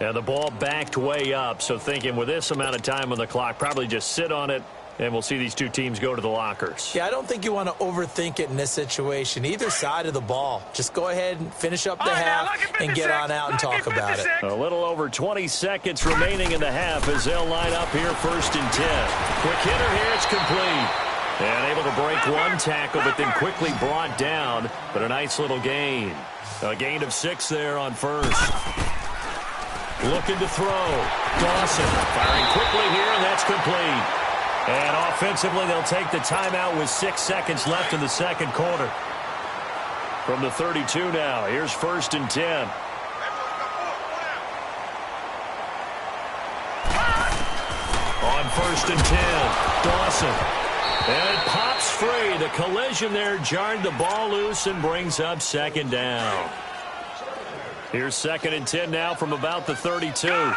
And the ball backed way up, so thinking with this amount of time on the clock, probably just sit on it, and we'll see these two teams go to the lockers. Yeah, I don't think you want to overthink it in this situation. Either side of the ball. Just go ahead and finish up the half and get on out and talk about it. A little over 20 seconds remaining in the half as they'll line up here 1st and 10. Quick hitter here, it's complete. And able to break one tackle, but then quickly brought down. But a nice little gain. A gain of 6 there on first. Looking to throw. Dawson firing quickly here, and that's complete. And offensively, they'll take the timeout with 6 seconds left in the second quarter. From the 32 now, here's 1st and 10. On 1st and 10, Dawson. And it pops free. The collision there jarred the ball loose and brings up 2nd down. Here's 2nd and 10 now from about the 32. A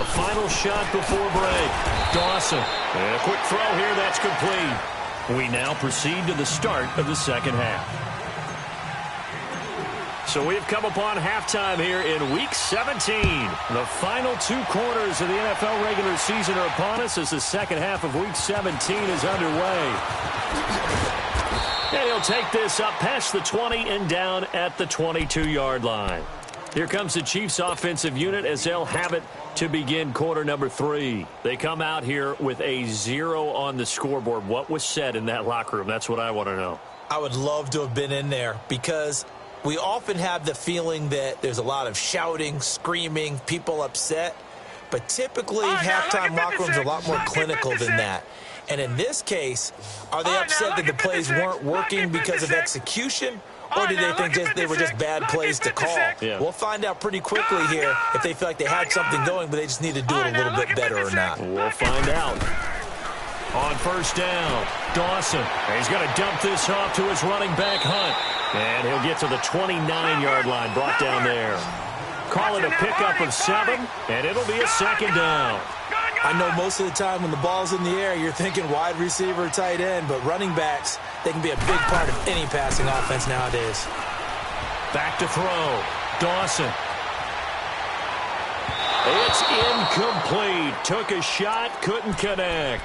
final shot before break. Dawson. And a quick throw here. That's complete. We now proceed to the start of the second half. So we've come upon halftime here in Week 17. The final 2 quarters of the NFL regular season are upon us as the second half of Week 17 is underway. And he'll take this up past the 20 and down at the 22-yard line. Here comes the Chiefs offensive unit as they'll have it to begin quarter number 3. They come out here with a 0 on the scoreboard. What was said in that locker room? That's what I want to know. I would love to have been in there because we often have the feeling that there's a lot of shouting, screaming, people upset. But typically, halftime locker rooms are a lot more clinical than that. And in this case, are they upset that the plays weren't working because of execution? Or do they think they were just bad plays to call? Yeah. We'll find out pretty quickly here if they feel like they had something going, but they just need to do it a little bit better or not. We'll find out. On 1st down, Dawson. And he's going to dump this off to his running back, Hunt. And he'll get to the 29-yard line, brought down there. Call it a pickup of 7, and it'll be a 2nd down. I know most of the time when the ball's in the air, you're thinking wide receiver, tight end, but running backs, they can be a big part of any passing offense nowadays. Back to throw. Dawson. It's incomplete. Took a shot, couldn't connect.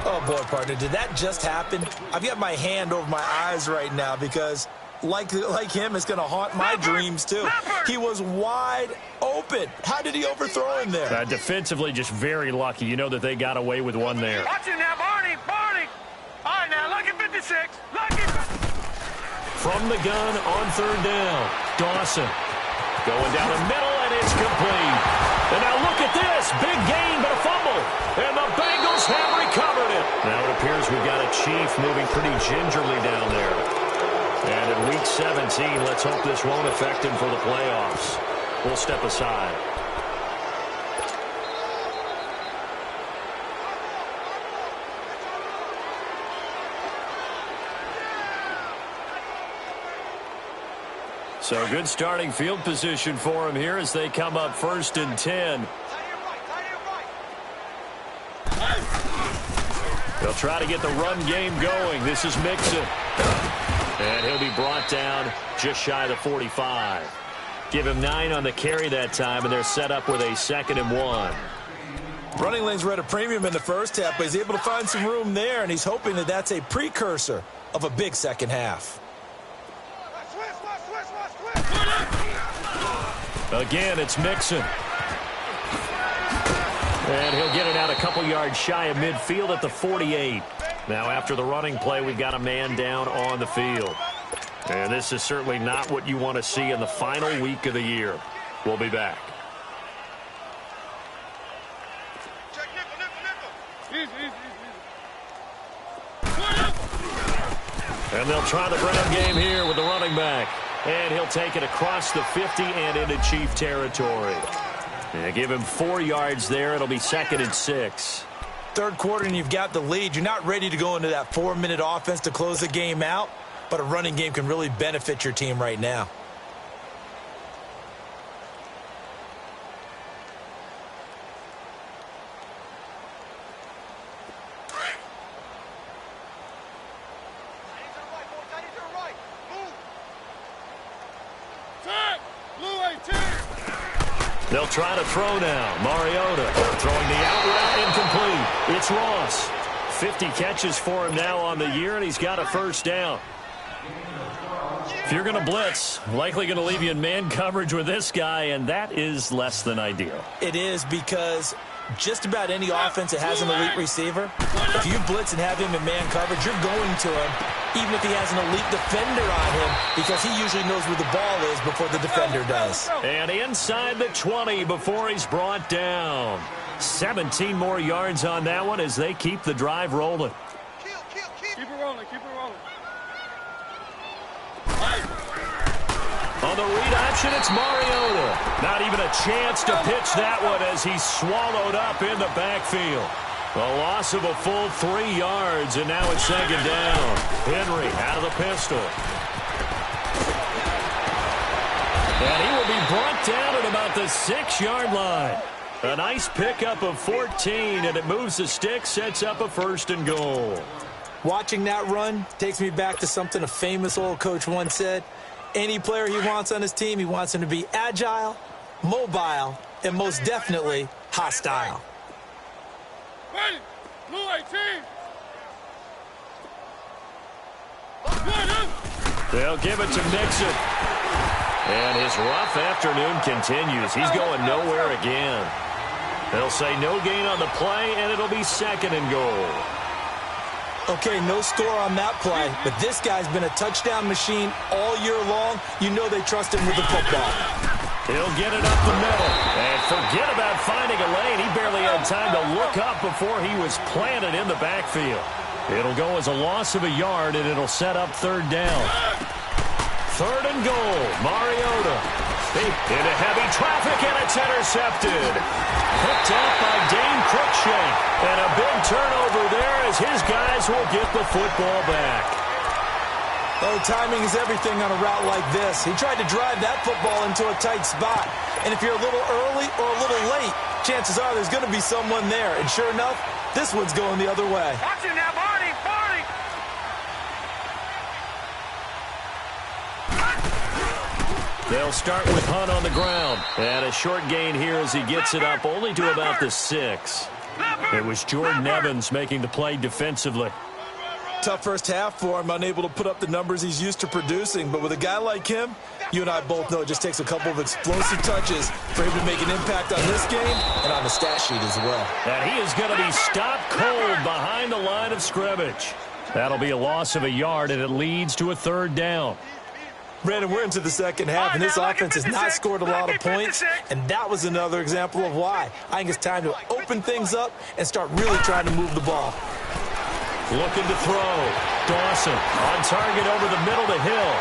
Oh, boy, partner, did that just happen? I've got my hand over my eyes right now because, like him, it's going to haunt my dreams, too. He was wide open. How did he overthrow him there? Defensively, just very lucky. You know that they got away with one there. Watch it now, Barney. All right, now, look at 56. Look at... From the gun on 3rd down, Dawson. Going down the middle, and it's complete. And now look at this. Big gain, but a fumble. And the Bengals have recovered it. Now it appears we've got a Chief moving pretty gingerly down there. And in Week 17, let's hope this won't affect him for the playoffs. We'll step aside. So good starting field position for him here as they come up 1st and 10. They'll try to get the run game going. This is Mixon. And he'll be brought down just shy of the 45. Give him 9 on the carry that time, and they're set up with a 2nd and 1. Running lanes were at a premium in the first half, but he's able to find some room there, and he's hoping that that's a precursor of a big second half. Again, it's Mixon. And he'll get it out a couple yards shy of midfield at the 48. Now, after the running play, we've got a man down on the field. And this is certainly not what you want to see in the final week of the year. We'll be back. And they'll try the ground game here with the running back. And he'll take it across the 50 and into Chief territory. And give him 4 yards there. It'll be 2nd and 6. Third quarter and you've got the lead. You're not ready to go into that 4-minute offense to close the game out, but a running game can really benefit your team right now. They'll try to throw now. Mariota throwing the out route incomplete. It's Ross. 50 catches for him now on the year, and he's got a first down. If you're going to blitz, likely going to leave you in man coverage with this guy, and that is less than ideal. It is, because just about any offense that has an elite receiver, if you blitz and have him in man coverage, you're going to him, even if he has an elite defender on him, because he usually knows where the ball is before the defender does. And inside the 20 before he's brought down. 17 more yards on that one as they keep the drive rolling. Keep it rolling, keep it rolling. On the read option, it's Mariota. Not even a chance to pitch that one as he's swallowed up in the backfield. A loss of a full 3 yards, and now it's second down. Henry out of the pistol. And he will be brought down at about the 6-yard line. A nice pickup of 14, and it moves the stick, sets up a 1st and goal. Watching that run takes me back to something a famous old coach once said. Any player he wants on his team, he wants him to be agile, mobile, and most definitely hostile. Ready, blue 18. They'll give it to Mixon. And his rough afternoon continues. He's going nowhere again. They'll say no gain on the play, and it'll be 2nd and goal. Okay, no score on that play, but this guy's been a touchdown machine all year long. You know they trust him with the football. He'll get it up the middle. And forget about finding a lane. He barely had time to look up before he was planted in the backfield. It'll go as a loss of a yard, and it'll set up 3rd down. 3rd and goal. Mariota. Into heavy traffic, and it's intercepted. Picked up by Dane Cruikshank. And a big turnover there as his guys will get the football back. Oh, timing is everything on a route like this. He tried to drive that football into a tight spot. And if you're a little early or a little late, chances are there's going to be someone there. And sure enough, this one's going the other way. Watch it now, Barney, Barney. They'll start with Hunt on the ground. And a short gain here as he gets it up only to about the 6. It was Jordan Evans making the play defensively. Tough first half for him, unable to put up the numbers he's used to producing. But with a guy like him, you and I both know it just takes a couple of explosive touches for him to make an impact on this game and on the stat sheet as well. And he is going to be stopped cold behind the line of scrimmage. That'll be a loss of a yard, and it leads to a 3rd down. Brandon, we're into the second half, and this offense has not scored a lot of points, and that was another example of why. I think it's time to open things up and start really trying to move the ball. Looking to throw. Dawson on target over the middle to Hill.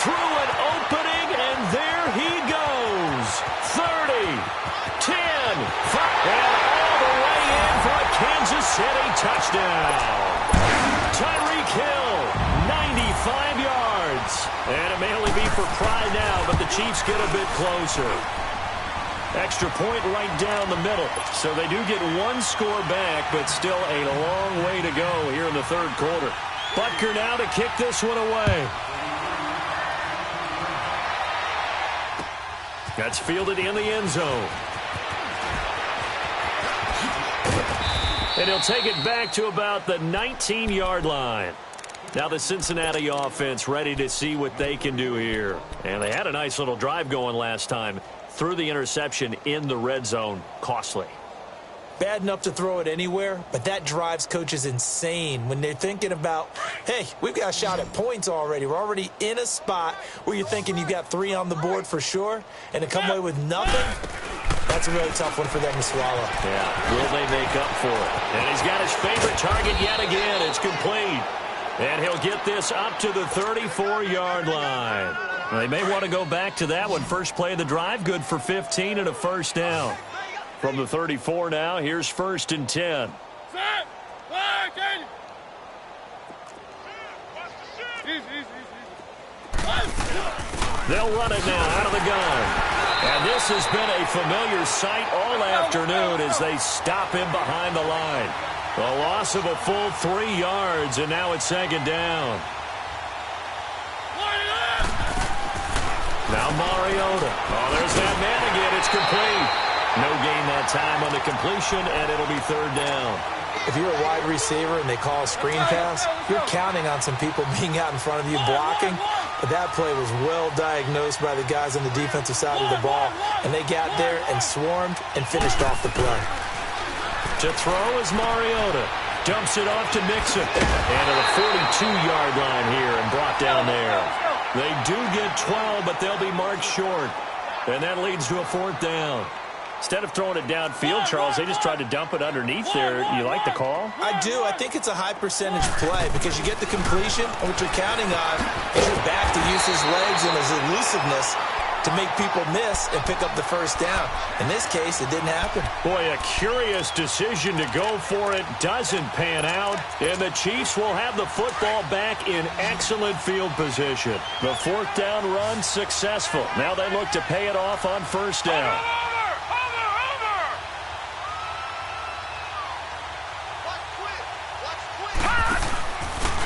Through an opening, and there he goes. 30, 10, 5, and all the way in for a Kansas City touchdown. Tyreek Hill, 95 yards. And it may only be for pride now, but the Chiefs get a bit closer. Extra point right down the middle. So they do get 1 score back, but still a long way to go here in the 3rd quarter. Butker now to kick this one away. That's fielded in the end zone. And he'll take it back to about the 19-yard line. Now the Cincinnati offense ready to see what they can do here. And they had a nice little drive going last time. Threw the interception in the red zone. Costly. Bad enough to throw it anywhere, but that drives coaches insane when they're thinking about, hey, we've got a shot at points already. We're already in a spot where you're thinking you've got 3 on the board for sure, and to come away with nothing, that's a really tough one for them to swallow. Yeah, will they make up for it? And he's got his favorite target yet again. It's complete. And he'll get this up to the 34-yard line. They may want to go back to that one. First play of the drive, good for 15 and a first down. From the 34 now, here's 1st and 10. They'll run it now out of the gun. And this has been a familiar sight all afternoon as they stop him behind the line. A loss of a full 3 yards, and now it's 2nd down. Now Mariota. Oh, there's that man again. It's complete. No gain that time on the completion, and it'll be third down. If you're a wide receiver and they call a screen pass, you're counting on some people being out in front of you blocking. But that play was well diagnosed by the guys on the defensive side of the ball, and they got there and swarmed and finished off the play. To throw is Mariota. Dumps it off to Mixon. And to the 42-yard line here and brought down there. They do get 12, but they'll be marked short. And that leads to a fourth down. Instead of throwing it downfield, Charles, they just tried to dump it underneath there. You like the call? I do. I think it's a high-percentage play because you get the completion, and what you're counting on is your back to use his legs and his elusiveness to make people miss and pick up the first down. In this case, it didn't happen. Boy, a curious decision to go for it. Doesn't pan out. And the Chiefs will have the football back in excellent field position. The fourth down run successful. Now they look to pay it off on first down.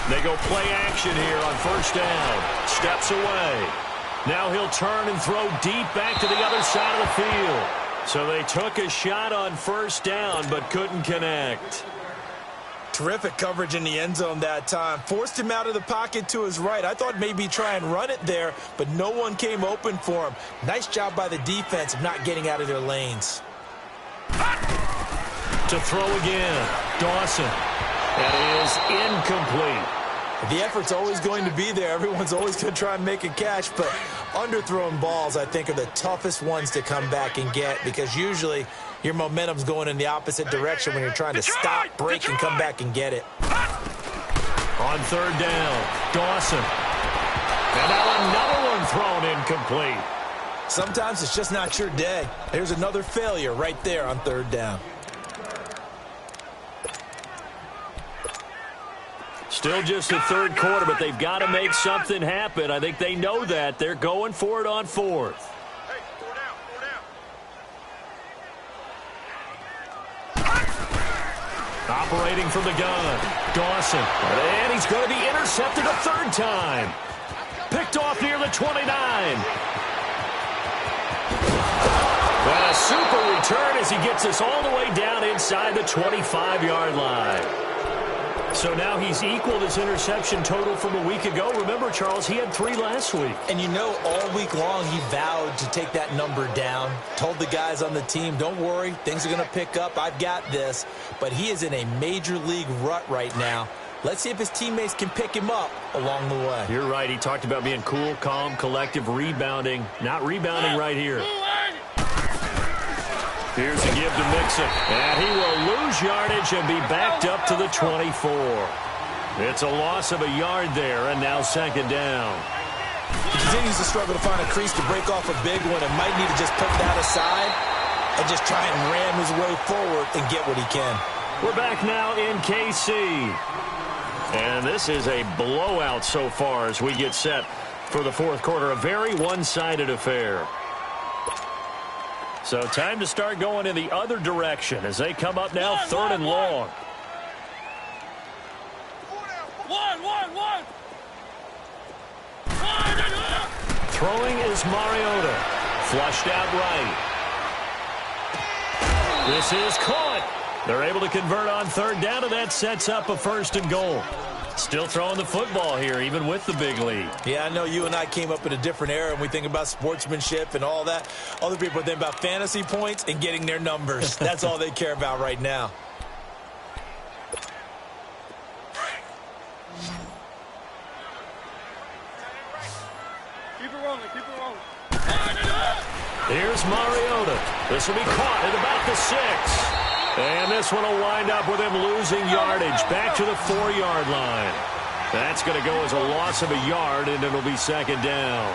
They go play action here on first down. Steps away. Now he'll turn and throw deep back to the other side of the field. So they took a shot on first down but couldn't connect. Terrific coverage in the end zone that time. Forced him out of the pocket to his right. I thought maybe try and run it there, but no one came open for him. Nice job by the defense of not getting out of their lanes. To throw again. Dawson. That is incomplete. The effort's always going to be there. Everyone's always going to try and make a catch, but underthrown balls, I think, are the toughest ones to come back and get because usually your momentum's going in the opposite direction when you're trying to stop, break, and come back and get it. On third down, Dawson. And now another one thrown incomplete. Sometimes it's just not your day. There's another failure right there on third down. Still just the third quarter, but they've got to make something happen. I think they know that. They're going for it on fourth. Hey, 4 down. Operating from the gun. Dawson. And he's going to be intercepted a third time. Picked off near the 29. And a super return as he gets us all the way down inside the 25-yard line. So now he's equaled his interception total from a week ago. Remember, Charles, he had 3 last week. And you know, all week long he vowed to take that number down. Told the guys on the team, don't worry, things are going to pick up. I've got this. But he is in a major league rut right now. Let's see if his teammates can pick him up along the way. You're right. He talked about being cool, calm, collective, rebounding. Not rebounding right here. Here's a give to Mixon. And he will lose yardage and be backed up to the 24. It's a loss of a yard there, and now second down. He continues to struggle to find a crease to break off a big one and might need to just put that aside and just try and ram his way forward and get what he can. We're back now in KC. And this is a blowout so far as we get set for the fourth quarter. A very one-sided affair. So time to start going in the other direction as they come up now third and long. Throwing is Mariota. Flushed out right. This is caught. They're able to convert on third down, and that sets up a first and goal. Still throwing the football here, even with the big lead. Yeah, I know you and I came up in a different era, and we think about sportsmanship and all that. Other people think about fantasy points and getting their numbers. That's all they care about right now. Keep it rolling, keep it rolling. Here's Mariota. This will be caught at about the 6. And this one will wind up with him losing yardage back to the 4-yard line. That's going to go as a loss of a yard, and it'll be second down.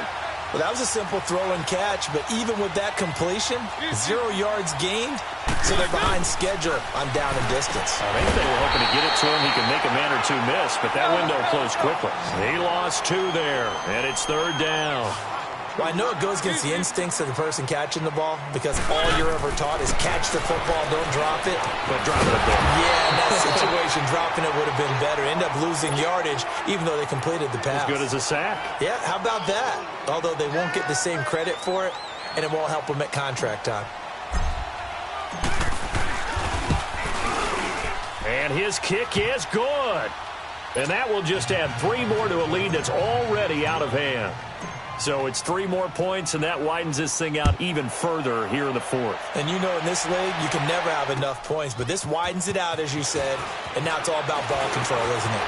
Well, that was a simple throw and catch, but even with that completion, 0 yards gained, so they're behind schedule on down and distance. I think they were hoping to get it to him. He could make a man or two miss, but that window closed quickly. He lost 2 there, and it's third down. Well, I know it goes against the instincts of the person catching the ball because all you're ever taught is catch the football, don't drop it. But drop it a bit. Yeah, in that situation, dropping it would have been better. End up losing yardage, even though they completed the pass. As good as a sack. Yeah, how about that? Although they won't get the same credit for it, and it won't help them at contract time. And his kick is good. And that will just add 3 more to a lead that's already out of hand. So it's 3 more points, and that widens this thing out even further here in the fourth. And you know in this league, you can never have enough points, but this widens it out, as you said, and now it's all about ball control, isn't it?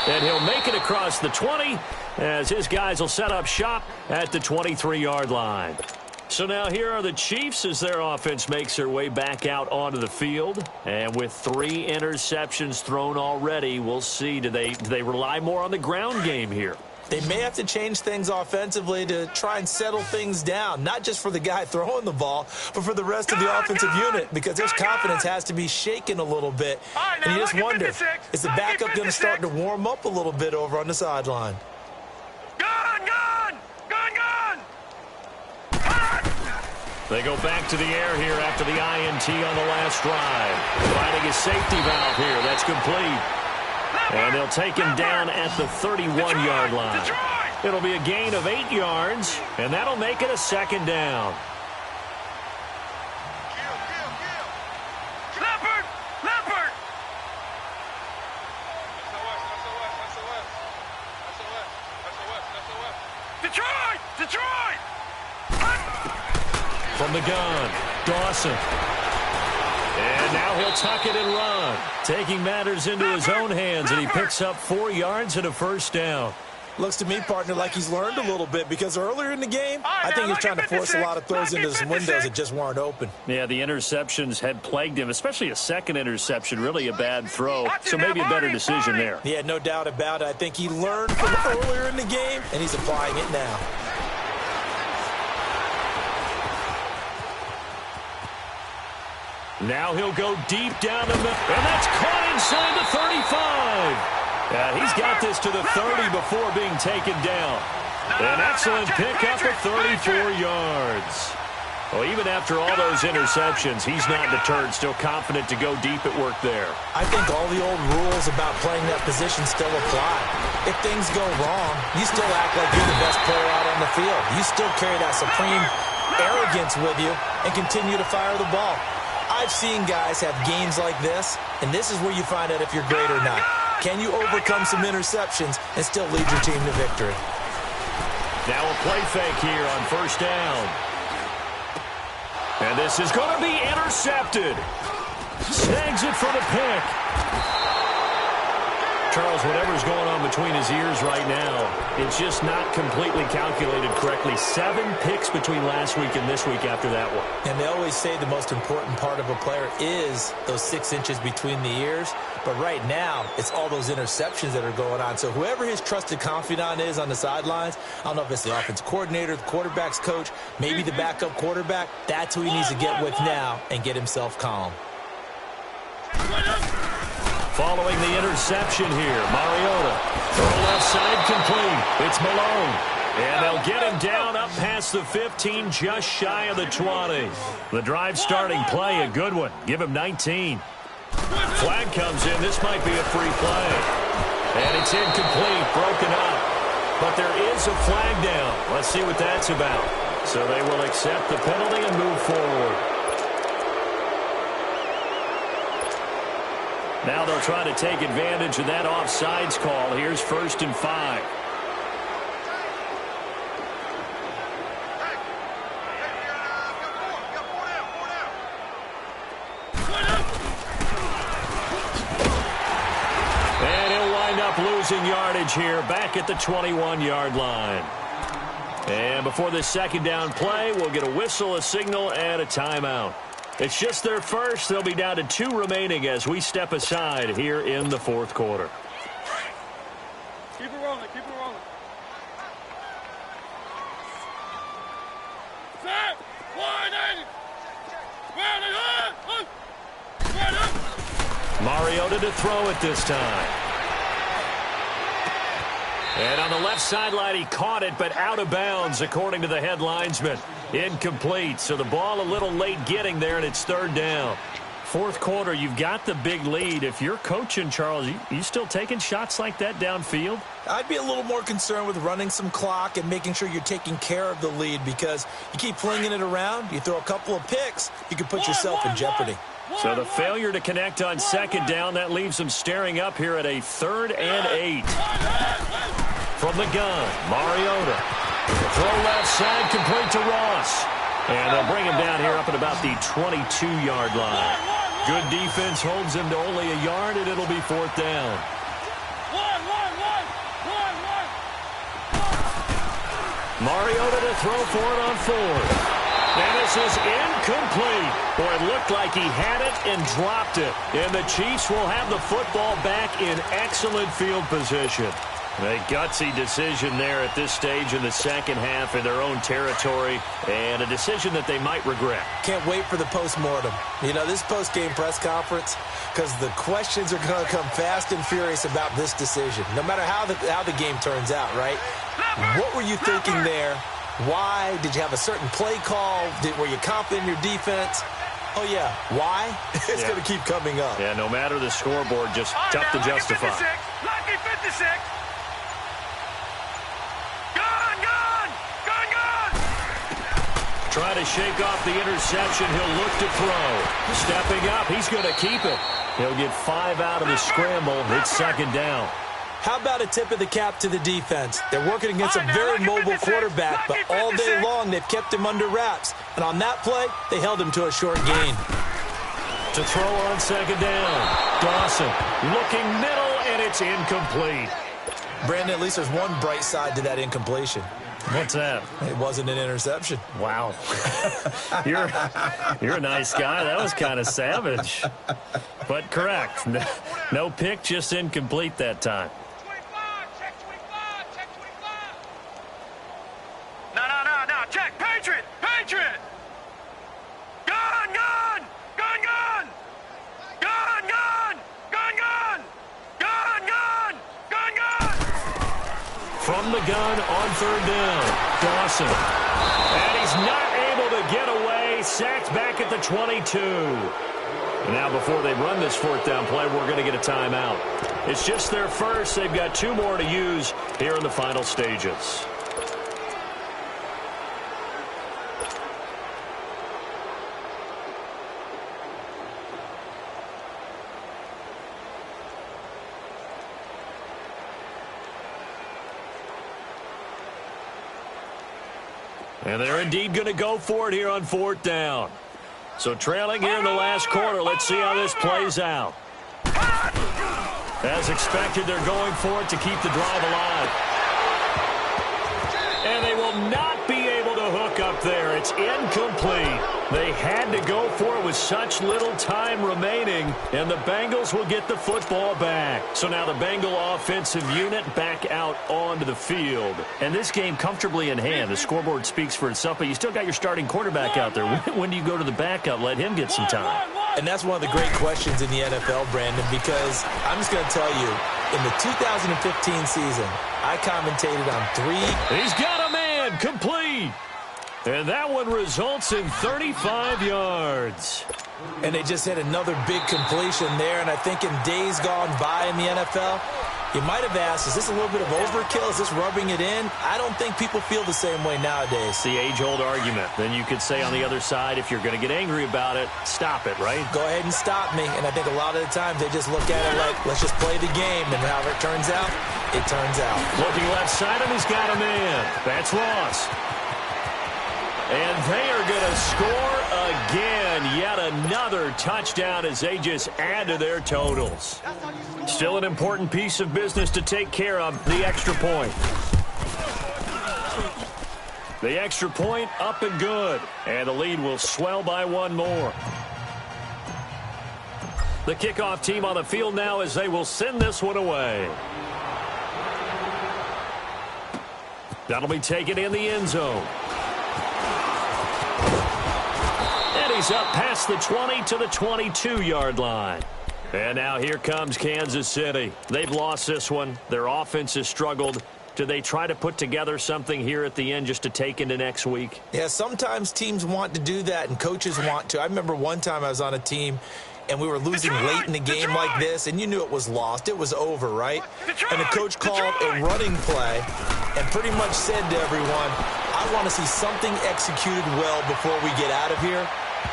And he'll make it across the 20 as his guys will set up shop at the 23-yard line. So now here are the Chiefs as their offense makes their way back out onto the field. And with 3 interceptions thrown already, we'll see, do they rely more on the ground game here? They may have to change things offensively to try and settle things down, not just for the guy throwing the ball, but for the rest of the offensive unit, because their confidence has to be shaken a little bit. And you just wonder, is the backup going to start to warm up a little bit over on the sideline? They go back to the air here after the INT on the last drive. Finding a safety valve here. That's complete. And they'll take him down at the 31-yard line. It'll be a gain of 8 yards, and that'll make it a second down. Detroit! From the gun, Dawson. And now he'll tuck it and run, taking matters into his own hands, and he picks up 4 yards and a first down. Looks to me, partner, like he's learned a little bit because earlier in the game, I think he's trying to force a lot of throws into some windows that just weren't open. Yeah, the interceptions had plagued him, especially a second interception, really a bad throw, so maybe a better decision there. Yeah, no doubt about it. I think he learned from earlier in the game, and he's applying it now. Now he'll go deep down the middle, and that's caught inside the 35. He's got this to the 30 before being taken down. An excellent pickup of 34 yards. Well, even after all those interceptions, he's not deterred, still confident to go deep at work there. I think all the old rules about playing that position still apply. If things go wrong, you still act like you're the best player out on the field. You still carry that supreme arrogance with you and continue to fire the ball. I've seen guys have games like this, and this is where you find out if you're great or not. Can you overcome some interceptions and still lead your team to victory? Now a play fake here on first down. And this is going to be intercepted. Snags it for the pick. Charles, whatever's going on between his ears right now, it's just not completely calculated correctly. 7 picks between last week and this week after that one. And they always say the most important part of a player is those 6 inches between the ears. But right now, it's all those interceptions that are going on. So whoever his trusted confidant is on the sidelines, I don't know if it's the offense coordinator, the quarterback's coach, maybe the backup quarterback, that's who he needs to get with now and get himself calm. Following the interception here, Mariota. Throw left side complete. It's Malone. And they'll get him down up past the 15, just shy of the 20. The drive starting play, a good one. Give him 19. Flag comes in. This might be a free play. And it's incomplete, broken up. But there is a flag down. Let's see what that's about. So they will accept the penalty and move forward. Now they'll try to take advantage of that offsides call. Here's 1st and 5. And he'll wind up losing yardage here back at the 21-yard line. And before this second down play, we'll get a whistle, a signal, and a timeout. It's just their first. They'll be down to 2 remaining as we step aside here in the 4th quarter. Keep it rolling, keep it rolling. Set, 180. Mariota to throw it this time. And on the left sideline, he caught it, but out of bounds, according to the head linesman. Incomplete, so the ball a little late getting there, and it's third down. Fourth quarter, you've got the big lead. If you're coaching, Charles, you still taking shots like that downfield? I'd be a little more concerned with running some clock and making sure you're taking care of the lead, because you keep flinging it around, you throw a couple of picks, you can put yourself in jeopardy. So the failure to connect on second down, that leaves them staring up here at a 3rd and 8. From the gun, Mariota. Throw left side, complete to Ross. And they'll bring him down here up at about the 22-yard line. Good defense holds him to only a yard, and it'll be 4th down. Mariota to throw for it on 4th. And this is incomplete. Boy, it looked like he had it and dropped it. And the Chiefs will have the football back in excellent field position. A gutsy decision there at this stage in the second half in their own territory, and a decision that they might regret. Can't wait for the postmortem. You know, this post-game press conference, because the questions are going to come fast and furious about this decision, no matter how the game turns out, right? What were you thinking there? Why? Did you have a certain play call? Were you confident in your defense? Oh, yeah. Why? It's going to keep coming up. Yeah, no matter the scoreboard, just tough to justify. Lucky 56. Try to shake off the interception. He'll look to throw. Stepping up, he's going to keep it. He'll get 5 out of the scramble. It's second down. How about a tip of the cap to the defense? They're working against a very mobile quarterback, but all day long they've kept him under wraps. And on that play, they held him to a short gain. To throw on second down. Dawson looking middle, and it's incomplete. Brandon, at least there's one bright side to that incompletion. What's that? It wasn't an interception. Wow. You're a nice guy. That was kind of savage. But correct. No pick, just incomplete that time. No. Check. Patriot. Gun. From the gun on third down, Dawson. And he's not able to get away. Sacked back at the 22. And now before they run this 4th down play, we're going to get a timeout. It's just their first. They've got 2 more to use here in the final stages. And they're indeed going to go for it here on 4th down. So trailing here in the last quarter, let's see how this plays out. As expected, they're going for it to keep the drive alive. And they will not be able to hook up there. It's incomplete. They had to go for it with such little time remaining, and the Bengals will get the football back. So now the Bengal offensive unit back out onto the field. And this game comfortably in hand. The scoreboard speaks for itself, but you still got your starting quarterback out there. When do you go to the backup? Let him get some time. And that's one of the great questions in the NFL, Brandon, because I'm just going to tell you, in the 2015 season, I commentated on 3. He's got a man, complete. And that one results in 35 yards. And they just hit another big completion there. And I think in days gone by in the NFL, you might have asked, is this a little bit of overkill? Is this rubbing it in? I don't think people feel the same way nowadays. The age-old argument. Then you could say on the other side, if you're going to get angry about it, stop it, right? Go ahead and stop me. And I think a lot of the times they just look at it like, let's just play the game. And however it turns out, it turns out. Looking left side, and he's got a man. That's Ross. And they are going to score again. Yet another touchdown as they just add to their totals. Still an important piece of business to take care of, the extra point. The extra point up and good. And the lead will swell by 1 more. The kickoff team on the field now as they will send this one away. That'll be taken in the end zone. And he's up past the 20 to the 22-yard line. And now here comes Kansas City. They've lost this one. Their offense has struggled. Do they try to put together something here at the end just to take into next week? Yeah, sometimes teams want to do that and coaches want to. I remember one time I was on a team and we were losing late in the game like this, and you knew it was lost. It was over, right? And the coach called a running play and pretty much said to everyone, I want to see something executed well before we get out of here.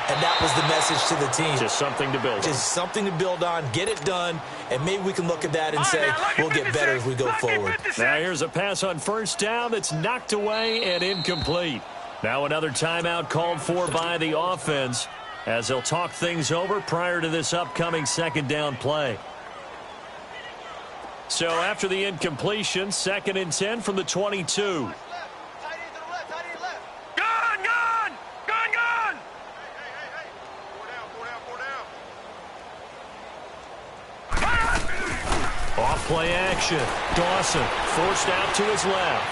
And that was the message to the team. Just something to build on. Just something to build on, get it done, and maybe we can look at that and say, we'll get better as we go forward. Now here's a pass on first down that's knocked away and incomplete. Now another timeout called for by the offense as they'll talk things over prior to this upcoming second down play. So after the incompletion, 2nd and 10 from the 22. Off play action. Dawson forced out to his left.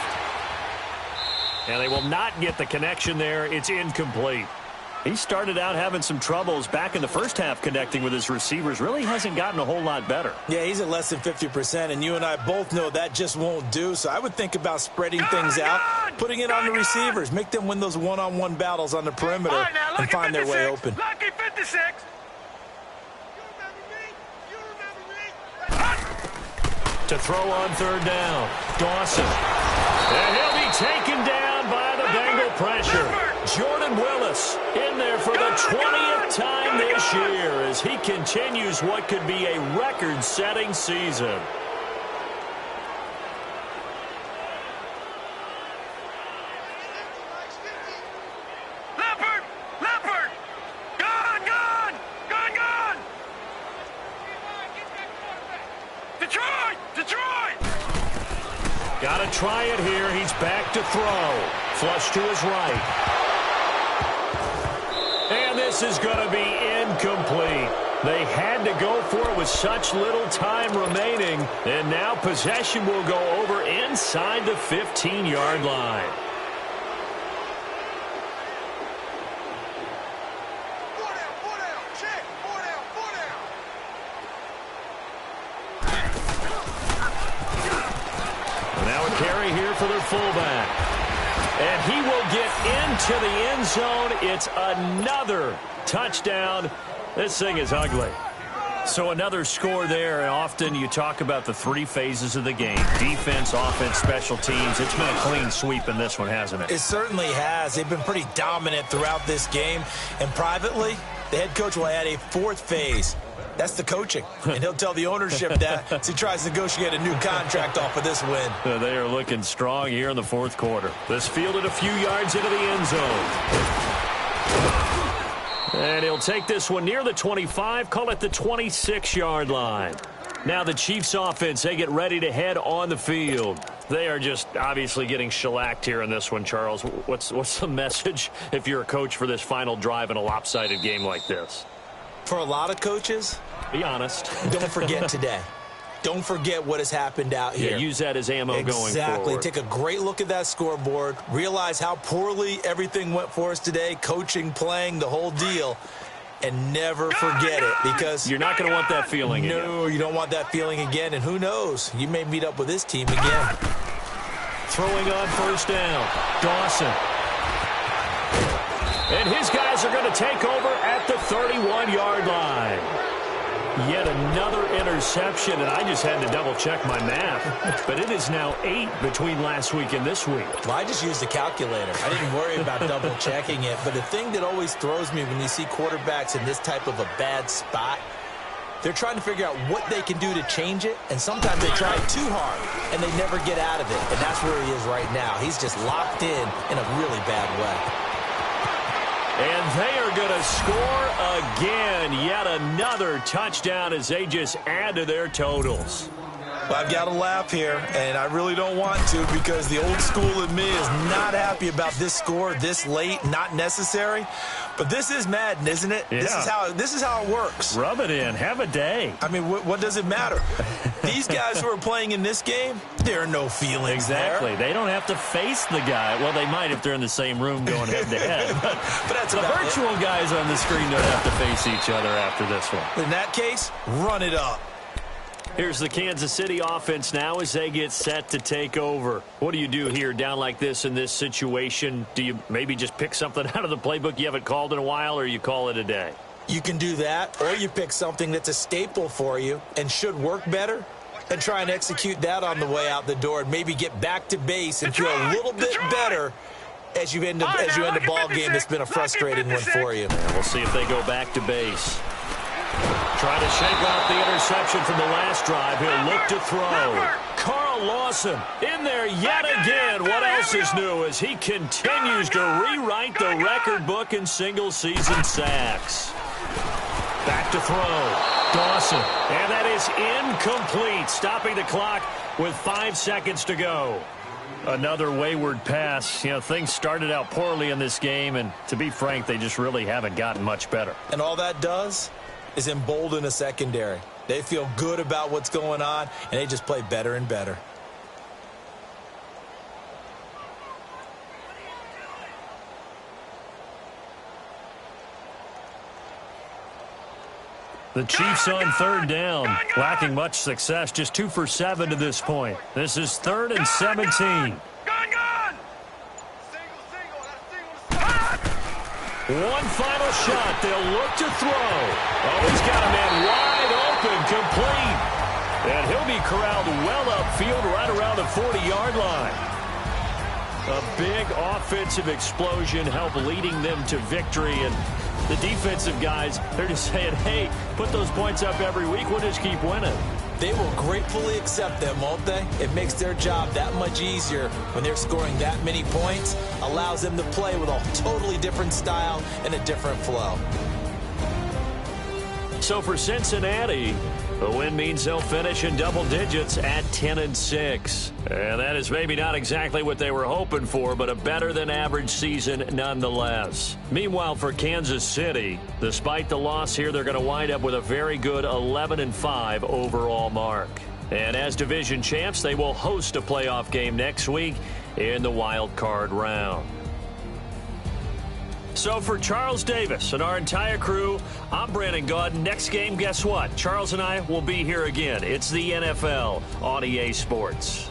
And they will not get the connection there. It's incomplete. He started out having some troubles back in the first half connecting with his receivers. Really hasn't gotten a whole lot better. Yeah, he's at less than 50%, and you and I both know that just won't do. So I would think about spreading things out, putting it on the receivers, make them win those one-on-one battles on the perimeter and find their way open. Lucky 56. To throw on third down, Dawson. And he'll be taken down by the Bengal pressure. Jordan Willis in there for the 20th time this year as he continues what could be a record-setting season. Leopard! Gone! Detroit! Got to try it here. He's back to throw. Flush to his right. And this is going to be incomplete. They had to go for it with such little time remaining. And now possession will go over inside the 15-yard line. Now a carry here for their fullback. And he will get into the end zone. It's another touchdown. This thing is ugly. So another score there, and often you talk about the three phases of the game. Defense, offense, special teams. It's been a clean sweep in this one, hasn't it? It certainly has. They've been pretty dominant throughout this game. And privately, the head coach will add a fourth phase. That's the coaching. And he'll tell the ownership that as he tries to negotiate a new contract off of this win. They are looking strong here in the fourth quarter. This fielded a few yards into the end zone. And he'll take this one near the 25, call it the 26-yard line. Now the Chiefs offense, they get ready to head on the field. They are just obviously getting shellacked here in this one, Charles. What's the message if you're a coach for this final drive in a lopsided game like this? For a lot of coaches, be honest. Don't forget today. Don't forget what has happened out here. Yeah, use that as ammo going forward. Exactly. Take a great look at that scoreboard. Realize how poorly everything went for us today. Coaching, playing, the whole deal. And never forget it, because you're not going to want that feeling again. No, you don't want that feeling again. And who knows? You may meet up with this team again. Throwing on first down. Dawson. And his guys are going to take over at the 31-yard line. Yet another interception, and I just had to double-check my math. But it is now 8 between last week and this week. Well, I just used a calculator. I didn't worry about double-checking it. But the thing that always throws me when you see quarterbacks in this type of a bad spot, they're trying to figure out what they can do to change it, and sometimes they try too hard, and they never get out of it. And that's where he is right now. He's just locked in a really bad way. And they are going to score again. Yet another touchdown as they just add to their totals. Well, I've got to laugh here, and I really don't want to, because the old school in me is not happy about this score this late, not necessary. But this is Madden, isn't it? Yeah. This is how it works. Rub it in. Have a day. I mean, what does it matter? These guys who are playing in this game, there are no feelings exactly. there. They don't have to face the guy. Well, they might if they're in the same room going head-to-head. But that's the virtual guys on the screen don't have to face each other after this one. In that case, run it up. Here's the Kansas City offense now as they get set to take over. What do you do here down like this in this situation? Do you maybe just pick something out of the playbook you haven't called in a while, or you call it a day? You can do that, or you pick something that's a staple for you and should work better and try and execute that on the way out the door and maybe get back to base and feel a little bit better as you end a ball game that's been a frustrating one for you. We'll see if they go back to base. Trying to shake off the interception from the last drive. He'll look to throw. Carl Lawson in there yet again. What else is new as he continues to rewrite the record book in single-season sacks. Back to throw. Dawson. And that is incomplete. Stopping the clock with 5 seconds to go. Another wayward pass. You know, things started out poorly in this game, and to be frank, they just really haven't gotten much better. And all that does is embolden a secondary. They feel good about what's going on, and they just play better and better. The Chiefs on third down, lacking much success, just 2 for 7 to this point. This is 3rd and 17. One final shot. They'll look to throw. Oh, he's got a man wide open, complete. And he'll be corralled well upfield right around the 40-yard line. A big offensive explosion helped leading them to victory. And the defensive guys, they're just saying, hey, put those points up every week. We'll just keep winning. They will gratefully accept them, won't they? It makes their job that much easier when they're scoring that many points. Allows them to play with a totally different style and a different flow. So for Cincinnati, the win means they'll finish in double digits at 10-6. And that is maybe not exactly what they were hoping for, but a better than average season nonetheless. Meanwhile, for Kansas City, despite the loss here, they're going to wind up with a very good 11-5 overall mark. And as division champs, they will host a playoff game next week in the wild card round. So for Charles Davis and our entire crew, I'm Brandon Gaudin. Next game, guess what? Charles and I will be here again. It's the NFL on EA Sports.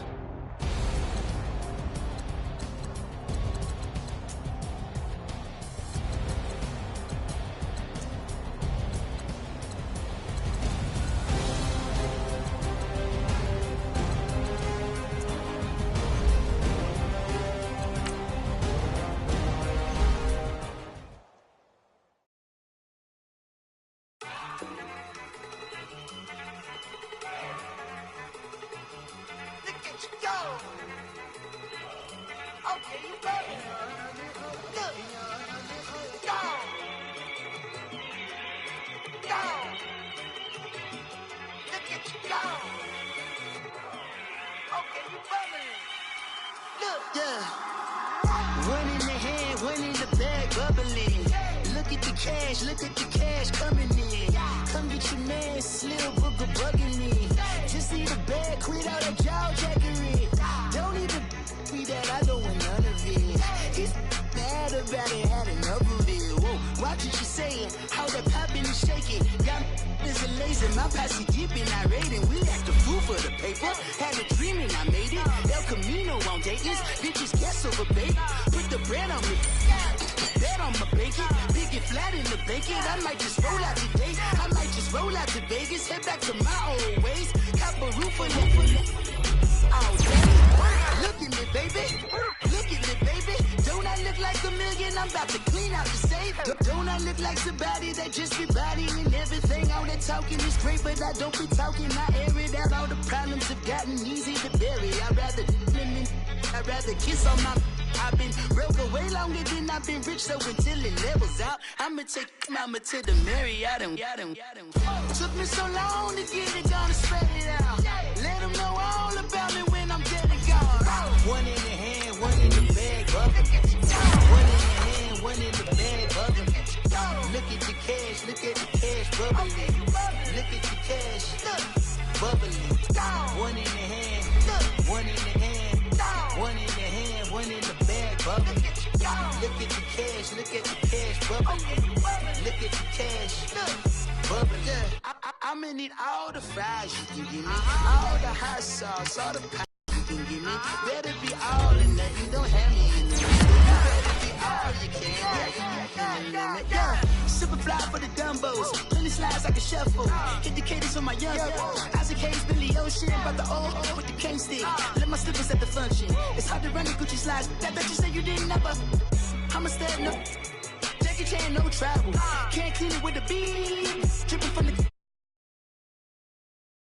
Look at the cash coming in. Come get your man, Slim Booker bugging me. Just need a bag, quit out that jaw jackery. Don't even be that, I don't want none of it. He's mad about it, had enough of it. Whoa, watch what you saying, how that poppin' and shaking. Got is a lazy, my posse dipping, I raiding. We act a fool for the paper. Had a dream and I made it. El Camino on Dayton's, bitches guess over bait. Put the bread on me. Bet on my bacon, big and flat in the bacon. I might just roll out today. I might just roll out to Vegas, head back to my old ways. Cop a roof for oh, damn. Look at me, baby. Look at me, baby. Don't I look like a million? I'm about to clean out the safe. Don't I look like somebody that just be bodying everything? All that talking is great, but I don't be talking. I air it out. All the problems have gotten easy to bury. I'd rather kiss on my. I've been broke way longer than I've been rich, so until it levels out, I'ma take mama to the Marriott and took me so long to get it, gonna spread it out. Let them know all about me when I'm dead and gone. One in the hand, one in the bag, bubbling. One in the hand, one in the bag, bubbling. Look at the cash, look at the cash, bubbling. Look at the cash, bubbling. One in the hand, one in the hand, one in the hand, one in the bag, bubbling. Look at the cash, look at the cash, bubbling. Look at the cash, bubbling. I'ma need all the fries you can give me, all the hot sauce, all the pie you can give me. Better be all or nothing, don't have me in the middle. Better be all you can. Yeah, super fly for the Dumbos, plenty slides like a shuffle. Hit the cadence on my young. Isaac Hayes, Billy Ocean, about the old with the cane stick. Let my slippers at the function. It's hard to run the Gucci slides. That bet you say you didn't never. I'ma stand up. Jackie Chan, no travel. Can't clean it with the beat. Dripping from the